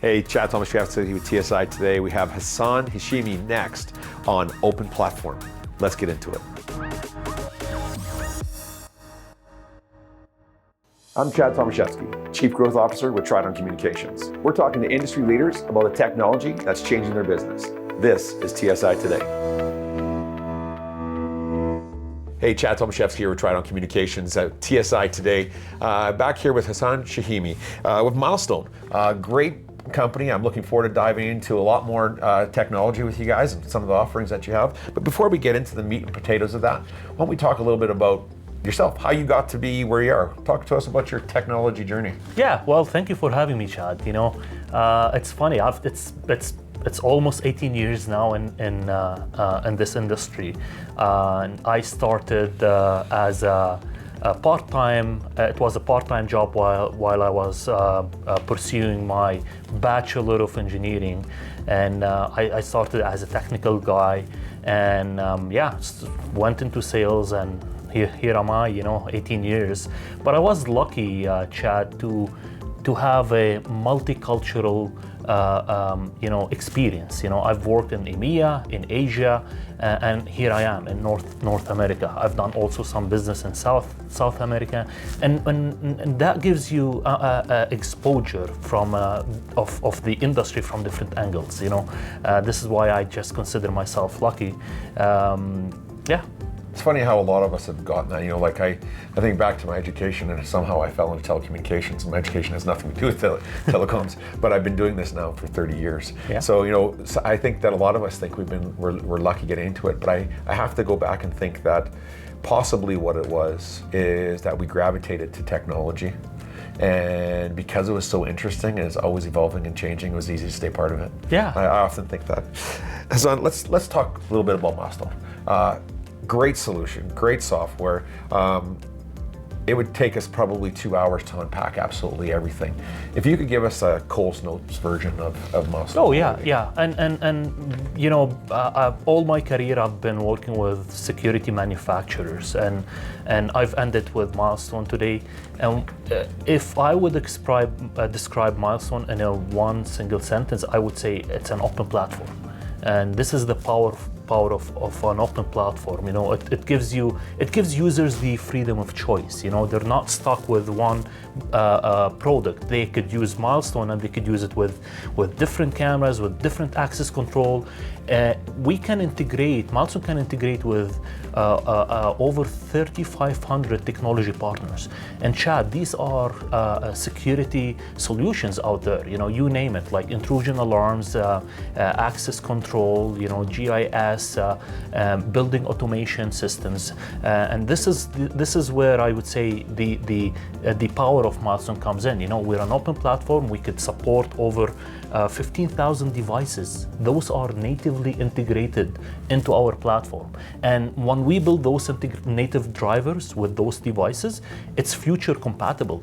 Hey, Chad Tomaschefski with TSI Today. We have Hasan Chehime next on Open Platform. Let's get into it. I'm Chad Tomaschefski, Chief Growth Officer with Tridon Communications. We're talking to industry leaders about the technology that's changing their business. This is TSI Today. Hey, Chad Tomaschefski here with Tridon Communications at TSI Today. Back here with Hasan Chehime with Milestone. Great company. I'm looking forward to diving into a lot more technology with you guys and some of the offerings that you have. But before we get into the meat and potatoes of that, why don't we talk a little bit about yourself, how you got to be where you are. Talk to us about your technology journey. Yeah, well, thank you for having me, Chad. You know, it's funny. It's almost 18 years now in this industry. And I started as a part-time. It was a part-time job while I was pursuing my Bachelor of Engineering, and I started as a technical guy, and went into sales, and here am I, 18 years. But I was lucky, Chad, to have a multicultural experience. I've worked in EMEA, in Asia, and here I am in North America. I've done also some business in South America, and that gives you exposure from of the industry from different angles. This is why I just consider myself lucky. It's funny how a lot of us have gotten that. I think back to my education, and somehow I fell into telecommunications. My education has nothing to do with telecoms, but I've been doing this now for 30 years. Yeah. So I think that a lot of us think we're lucky getting into it, but I have to go back and think that possibly what it was is that we gravitated to technology, and because it was so interesting and it's always evolving and changing, it was easy to stay part of it. Yeah. I often think that. Hasan, let's talk a little bit about Milestone. Great solution, great software. It would take us probably 2 hours to unpack absolutely everything. If you could give us a Coles Notes version of Milestone. Oh yeah. And all my career I've been working with security manufacturers, and I've ended with Milestone today. And if I would describe Milestone in a one single sentence, I would say it's an open platform. And this is the power of an open platform. It gives users the freedom of choice. They're not stuck with one product. They could use Milestone, and they could use it with different cameras, with different access control. Milestone can integrate with over 3,500 technology partners. And Chad, these are security solutions out there. You name it, like intrusion alarms, access control, GIS, building automation systems, and this is where I would say the power of Milestone comes in. We're an open platform. We could support over 15,000 devices. Those are natively integrated into our platform, and when we build those native drivers with those devices, it's future compatible.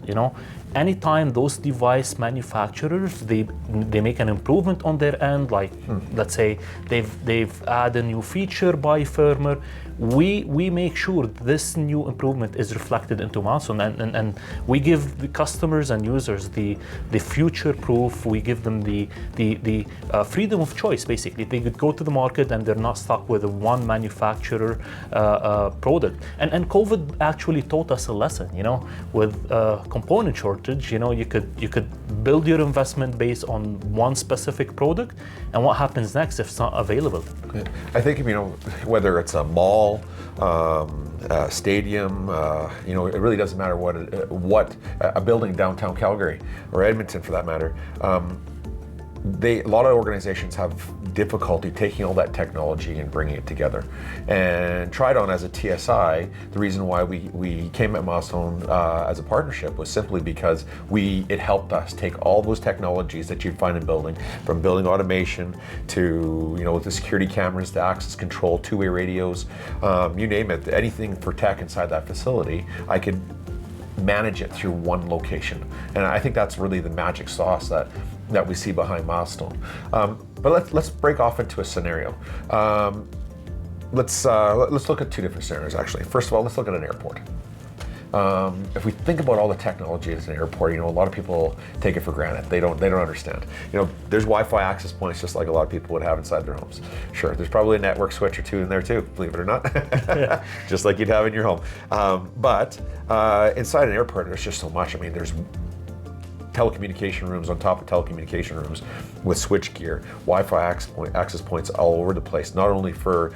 Anytime those device manufacturers they make an improvement on their end, like let's say they've added a new feature by firmware, we make sure this new improvement is reflected into Milestone, and we give the customers and users the future proof. We give them the freedom of choice. Basically, they could go to the market and they're not stuck with one manufacturer product. And COVID actually taught us a lesson. With component shortage, you could build your investment based on one specific product, and what happens next if it's not available? I think whether it's a mall, stadium, it really doesn't matter what a building downtown Calgary or Edmonton for that matter. A lot of organizations have difficulty taking all that technology and bringing it together. And Tridon as a TSI, the reason why we came at Milestone as a partnership was simply because it helped us take all those technologies that you'd find in building, from building automation to the security cameras, to access control, two-way radios, you name it, anything for tech inside that facility, I could manage it through one location. And I think that's really the magic sauce that we see behind Milestone. But let's break off into a scenario. Let's look at two different scenarios actually. First of all, let's look at an airport. if we think about all the technology at an airport, a lot of people take it for granted. They don't understand. There's Wi-Fi access points just like a lot of people would have inside their homes. Sure, there's probably a network switch or two in there too, believe it or not, just like you'd have in your home. But inside an airport, there's just so much. There's telecommunication rooms on top of telecommunication rooms with switch gear, Wi-Fi access points all over the place, not only for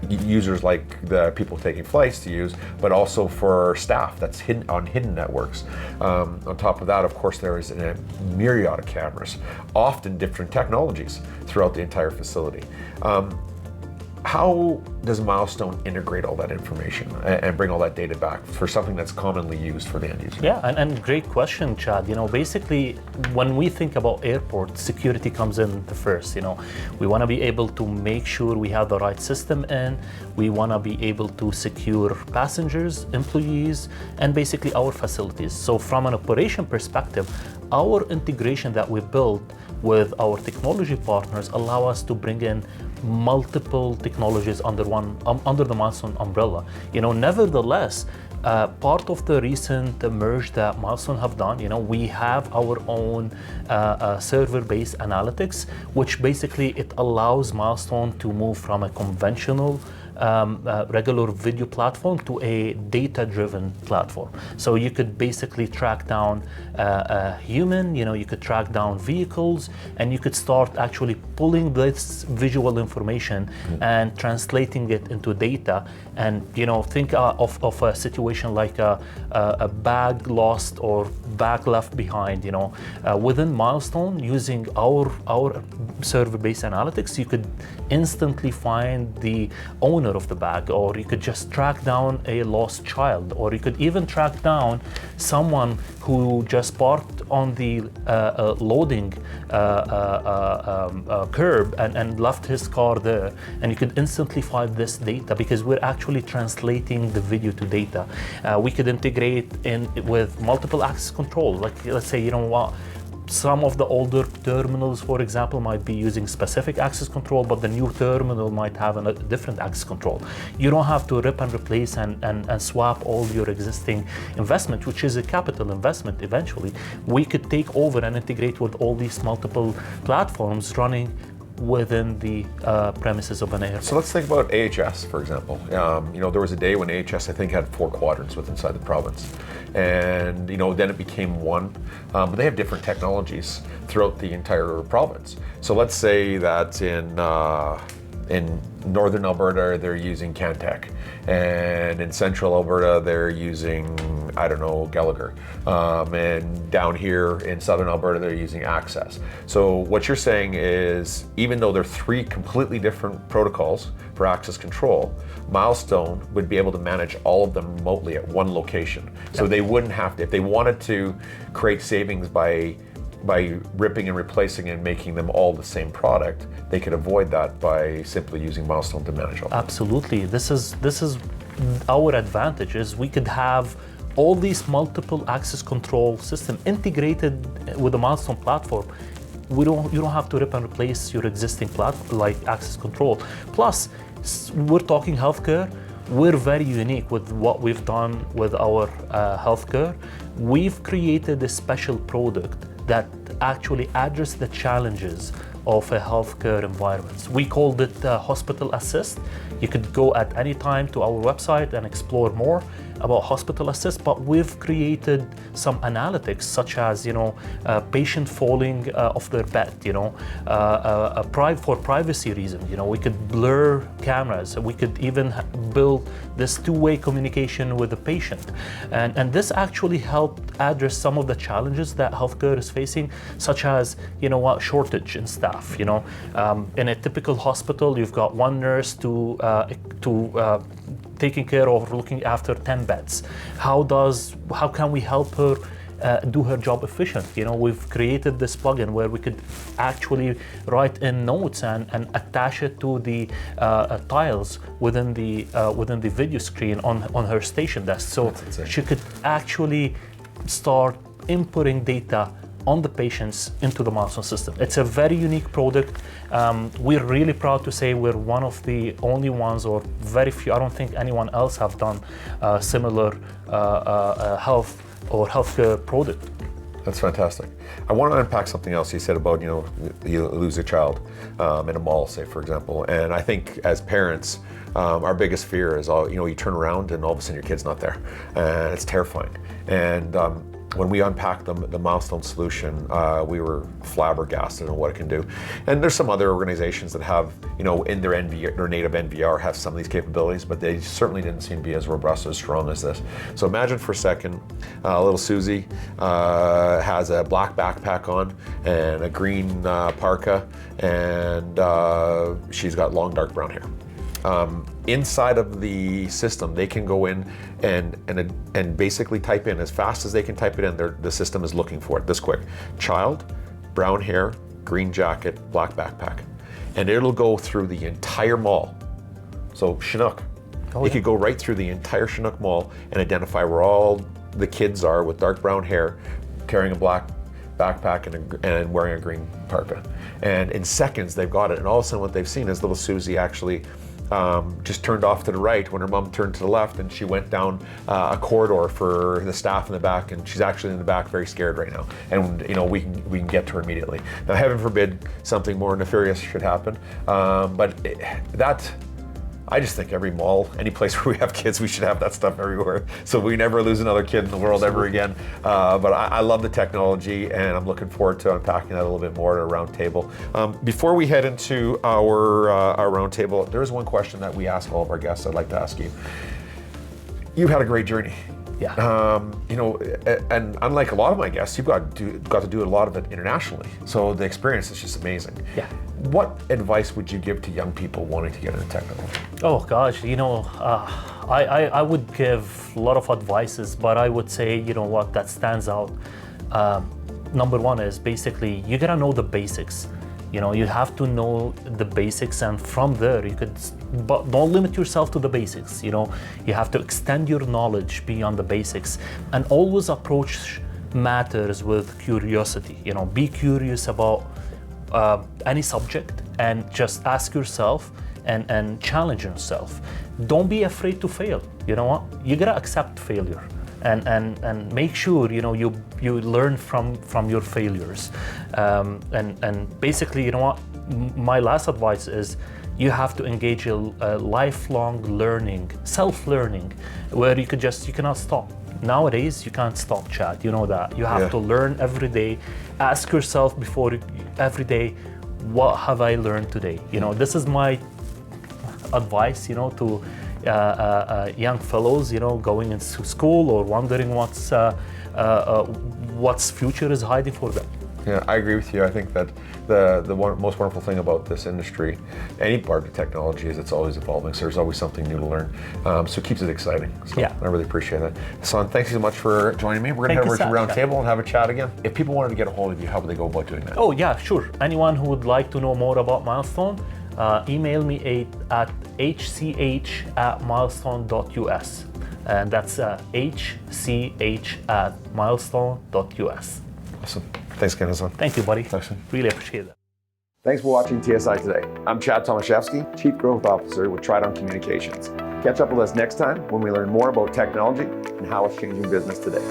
users like the people taking flights to use, but also for staff that's hidden networks. On top of that, of course, there is a myriad of cameras, often different technologies throughout the entire facility. How does Milestone integrate all that information and bring all that data back for something that's commonly used for the end user? Yeah, and great question, Chad. Basically, when we think about airports, security comes in the first. We want to be able to make sure we have the right system in. We want to be able to secure passengers, employees, and basically our facilities. So from an operation perspective, our integration that we build with our technology partners allow us to bring in multiple technologies under the Milestone umbrella. Nevertheless, part of the recent merge that Milestone have done, we have our own server-based analytics, which basically it allows Milestone to move from a conventional regular video platform to a data-driven platform. So you could basically track down a human, you could track down vehicles, and you could start actually pulling this visual information and translating it into data. And think of a situation like a bag lost or bag left behind. Within Milestone, using our server-based analytics, you could instantly find the owner of the bag, or you could just track down a lost child, or you could even track down someone who just parked on the loading curb and left his car there, and you could instantly find this data because we're actually translating the video to data. We could integrate in with multiple access control, like let's say some of the older terminals, for example, might be using specific access control, but the new terminal might have a different access control. You don't have to rip and replace and swap all your existing investment, which is a capital investment eventually. We could take over and integrate with all these multiple platforms running within the premises of an airport. So let's think about AHS, for example. There was a day when AHS, I think, had 4 quadrants inside the province. And, then it became one. But they have different technologies throughout the entire province. So let's say that in northern Alberta, they're using Cantech. And in central Alberta, they're using, Gallagher. And down here in southern Alberta, they're using Access. So what you're saying is, even though they're 3 completely different protocols for access control, Milestone would be able to manage all of them remotely at one location. So they wouldn't have to, if they wanted to create savings by ripping and replacing and making them all the same product, they could avoid that by simply using Milestone to manage all. Absolutely. This is our advantage, is we could have all these multiple access control system integrated with the Milestone platform. You don't have to rip and replace your existing platform like access control. Plus, we're talking healthcare. We're very unique with what we've done with our healthcare. We've created a special product that actually address the challenges of a healthcare environment. We called it Hospital Assist. You could go at any time to our website and explore more about Hospital Assist, but we've created some analytics such as, a patient falling off their bed, for privacy reasons. We could blur cameras. We could even build this two-way communication with the patient. And this actually helped address some of the challenges that healthcare is facing, such as, shortage in staff. In a typical hospital, you've got one nurse to taking care of looking after 10 beds. How can we help her do her job efficient? We've created this plugin where we could actually write in notes and attach it to the tiles within the video screen on her station desk. So she could actually start inputting data on the patients into the Milestone system. It's a very unique product. We're really proud to say we're one of the only ones, or very few, I don't think anyone else have done similar health or healthcare product. That's fantastic. I want to unpack something else you said about, you lose a child in a mall, say, for example. And I think as parents, our biggest fear is, you turn around and all of a sudden your kid's not there. And it's terrifying. And when we unpacked the Milestone solution, we were flabbergasted on what it can do. And there's some other organizations that have, in their native NVR have some of these capabilities, but they certainly didn't seem to be as robust, as strong as this. So imagine for a second, little Susie has a black backpack on and a green parka, and she's got long dark brown hair. Inside of the system, they can go in and basically type in as fast as they can type it in. The system is looking for it this quick. Child, brown hair, green jacket, black backpack, and it'll go through the entire mall. So Chinook, it could go right through the entire Chinook mall and identify where all the kids are with dark brown hair, carrying a black backpack and wearing a green parka. And in seconds, they've got it. And all of a sudden, what they've seen is little Susie actually just turned off to the right when her mom turned to the left, and she went down a corridor for the staff in the back, and she's actually in the back very scared right now. And we can get to her immediately. Now, heaven forbid something more nefarious should happen, but I just think every mall, any place where we have kids, we should have that stuff everywhere, so we never lose another kid in the world ever again. But I love the technology, and I'm looking forward to unpacking that a little bit more at a round table. Before we head into our round table, there is one question that we ask all of our guests I'd like to ask you. You've had a great journey. Yeah. And unlike a lot of my guests, you've got to do a lot of it internationally. So the experience is just amazing. Yeah. What advice would you give to young people wanting to get into technology? Oh gosh, I would give a lot of advices, but I would say, what that stands out. Number one is basically you gotta know the basics. You have to know the basics, and from there but don't limit yourself to the basics. You have to extend your knowledge beyond the basics, and always approach matters with curiosity. Be curious about any subject, and just ask yourself and challenge yourself. Don't be afraid to fail. You gotta accept failure. And make sure you learn from your failures, and basically my last advice is you have to engage a lifelong learning, self-learning, where you cannot stop. Nowadays you can't stop, Chad. You know that you have to learn every day. Ask yourself every day, what have I learned today? This is my advice to young fellows, going into school or wondering what's future is hiding for them. Yeah, I agree with you. I think that the most wonderful thing about this industry, any part of technology, is it's always evolving. So there's always something new to learn. So it keeps it exciting. So I really appreciate it. Hasan, thanks so much for joining me. We're going to head over to the round table and have a chat again. If people wanted to get a hold of you, how would they go about doing that? Oh yeah, sure. Anyone who would like to know more about Milestone, email me at hch@milestone.us, and that's hch@milestone.us. Awesome. Thanks again, Hasan. Thank you, buddy. Thanks. Really appreciate that. Thanks for watching TSI Today. I'm Chad Tomaschefski, Chief Growth Officer with Tridon Communications. Catch up with us next time when we learn more about technology and how it's changing business today.